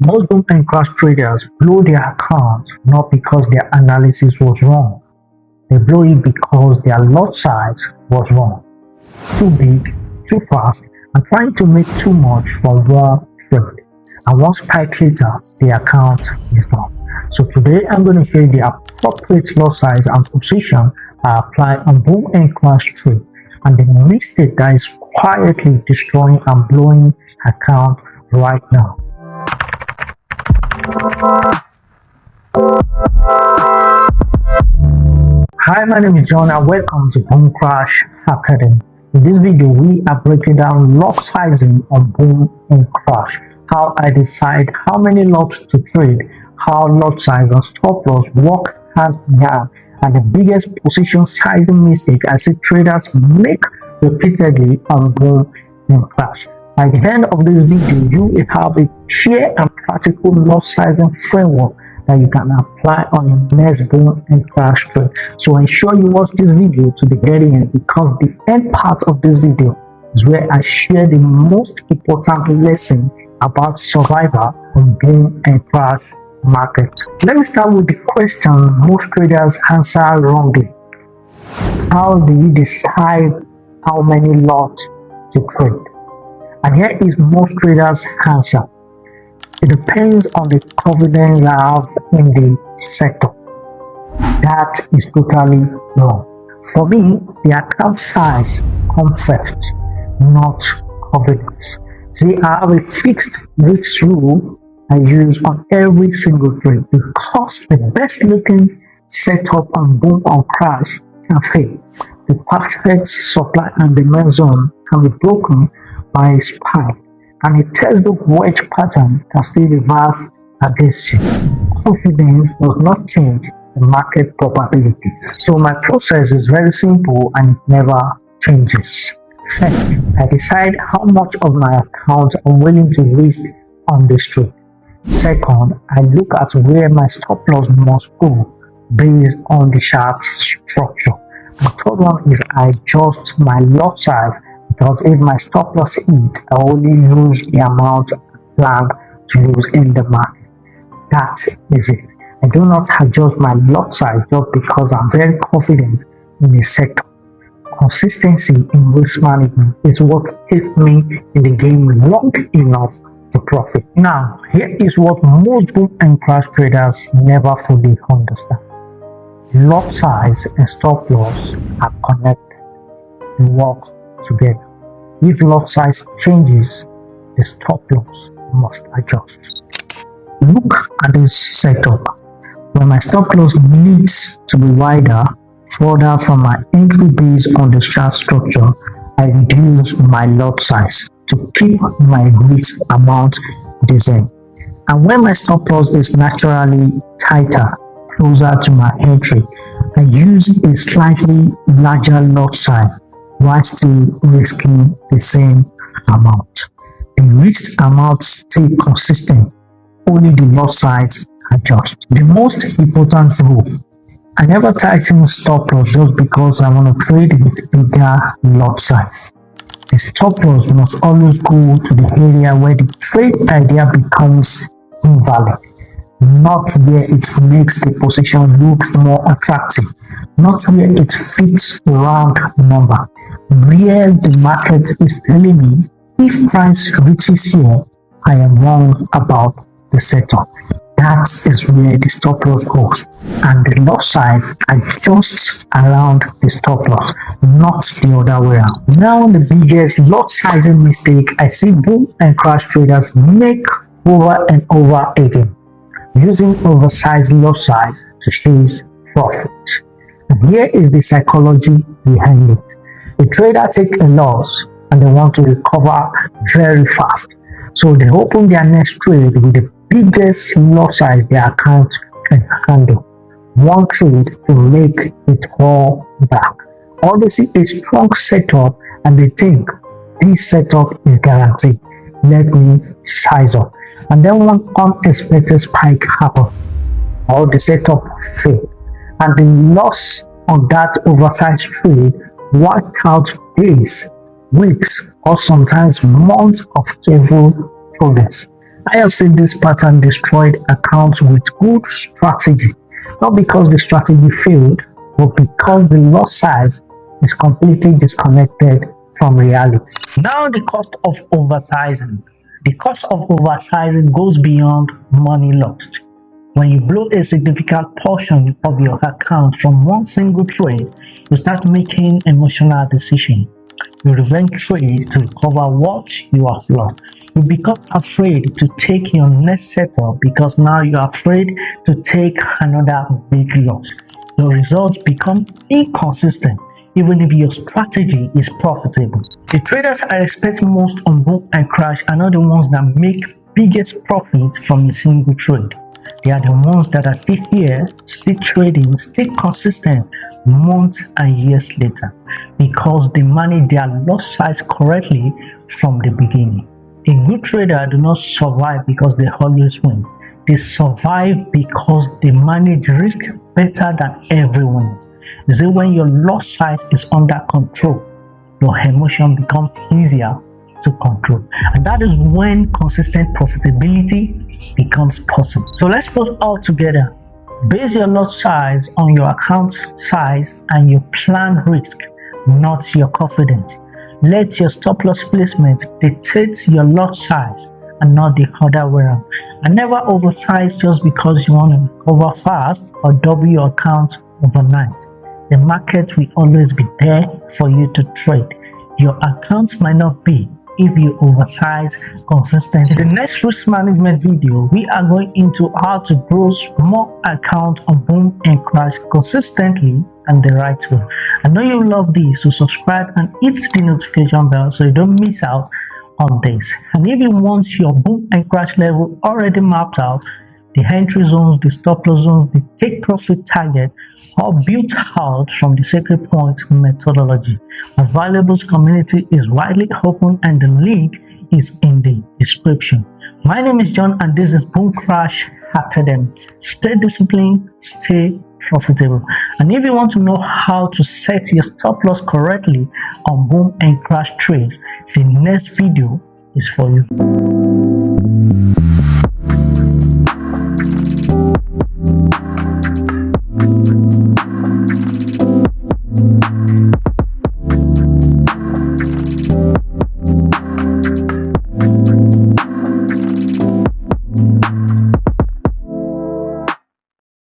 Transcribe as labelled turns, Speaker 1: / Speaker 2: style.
Speaker 1: Most boom and crash traders blow their accounts not because their analysis was wrong. They blow it because their lot size was wrong. Too big, too fast, and trying to make too much from one trade. And one spike later, the account is gone. So today I'm going to show you the appropriate lot size and position I apply on boom and crash trade, and the mistake that is quietly destroying and blowing account right now. Hi, my name is John and welcome to BoomCrash Academy. In this video, we are breaking down lot sizing on boom and crash, how I decide how many lots to trade, how lot size and stop loss work hand in hand, and the biggest position sizing mistake I see traders make repeatedly on boom and crash. By the end of this video, you will have a clear and practical lot sizing framework that you can apply on your next boom and crash trade. So ensure you watch this video to the very end, because the end part of this video is where I share the most important lesson about survival on boom and crash market. Let me start with the question most traders answer wrongly. How do you decide how many lots to trade? And here is most traders' answer. It depends on the confidence you have in the sector. That is totally wrong. For me, the account size comes first, not confidence. See, I have a fixed risk rule I use on every single trade, because the best looking setup on boom or crash can fail. The perfect supply and demand zone can be broken by a spike, and a textbook wedge pattern can still reverse against you. Confidence does not change the market probabilities. So my process is very simple and it never changes. First, I decide how much of my account I'm willing to risk on this trade. Second, I look at where my stop loss must go based on the chart structure. The third one is I adjust my lot size, because if my stop loss hit, I only lose the amount planned to lose in the market. That is it. I do not adjust my lot size just because I'm very confident in a sector. Consistency in risk management is what keeps me in the game long enough to profit. Now, here is what most boom and crash traders never fully understand. Lot size and stop loss are connected. They work together. If lot size changes, the stop loss must adjust. Look at this setup. When my stop loss needs to be wider, further from my entry based on the chart structure, I reduce my lot size to keep my risk amount the same. And when my stop loss is naturally tighter, closer to my entry, I use a slightly larger lot size while still risking the same amount. The risk amount stay consistent, only the lot size adjusts. The most important rule: I never tighten stop loss just because I want to trade with bigger lot size. The stop loss must always go to the area where the trade idea becomes invalid, not where it makes the position looks more attractive, not where it fits a round number. Where the market is telling me if price reaches here, I am wrong about the setup. That is where the stop loss goes, and the lot size adjusts around the stop loss, not the other way around. Now, the biggest lot sizing mistake I see boom and crash traders make over and over again: using oversized lot size to chase profit. And here is the psychology behind it. A trader takes a loss and they want to recover very fast, so they open their next trade with the biggest lot size their account can handle. One trade to make it all back. Or they see a strong setup and they think this setup is guaranteed. Let me size up. And then one unexpected spike happens, or the setup failed, and the loss on that oversized trade wiped out days, weeks, or sometimes months of careful progress. I have seen this pattern destroyed accounts with good strategy, not because the strategy failed, but because the lot size is completely disconnected from reality. Now, the cost of oversizing. The cost of oversizing goes beyond money lost. When you blow a significant portion of your account from one single trade, you start making emotional decisions. You revenge trade to recover what you have lost. You become afraid to take your next setup because now you are afraid to take another big loss. Your results become inconsistent even if your strategy is profitable. The traders I respect most on Boom and Crash are not the ones that make biggest profit from a single trade. They are the ones that are still here, still trading, still consistent months and years later because they manage their lot size correctly from the beginning. A good trader do not survive because they always win. They survive because they manage risk better than everyone. You see, when your lot size is under control, your emotion becomes easier to control, and that is when consistent profitability becomes possible. So let's put all together. Base your lot size on your account size and your planned risk, not your confidence. Let your stop loss placement dictate your lot size and not the other way around. And never oversize just because you want to recover fast or double your account overnight. The market will always be there for you to trade. Your account might not be if you oversize consistently. In the next risk management video, we are going into how to grow more accounts on Boom and Crash consistently and the right way. I know you love this, so subscribe and hit the notification bell so you don't miss out on this. And if you want your Boom and Crash level already mapped out, the entry zones, the stop loss zones, the take profit target, all built out from the Sacred Point methodology. Our valuables community is widely open and the link is in the description. My name is John and this is BoomCrash Academy. Stay disciplined, stay profitable. And if you want to know how to set your stop loss correctly on Boom and Crash trades, the next video is for you.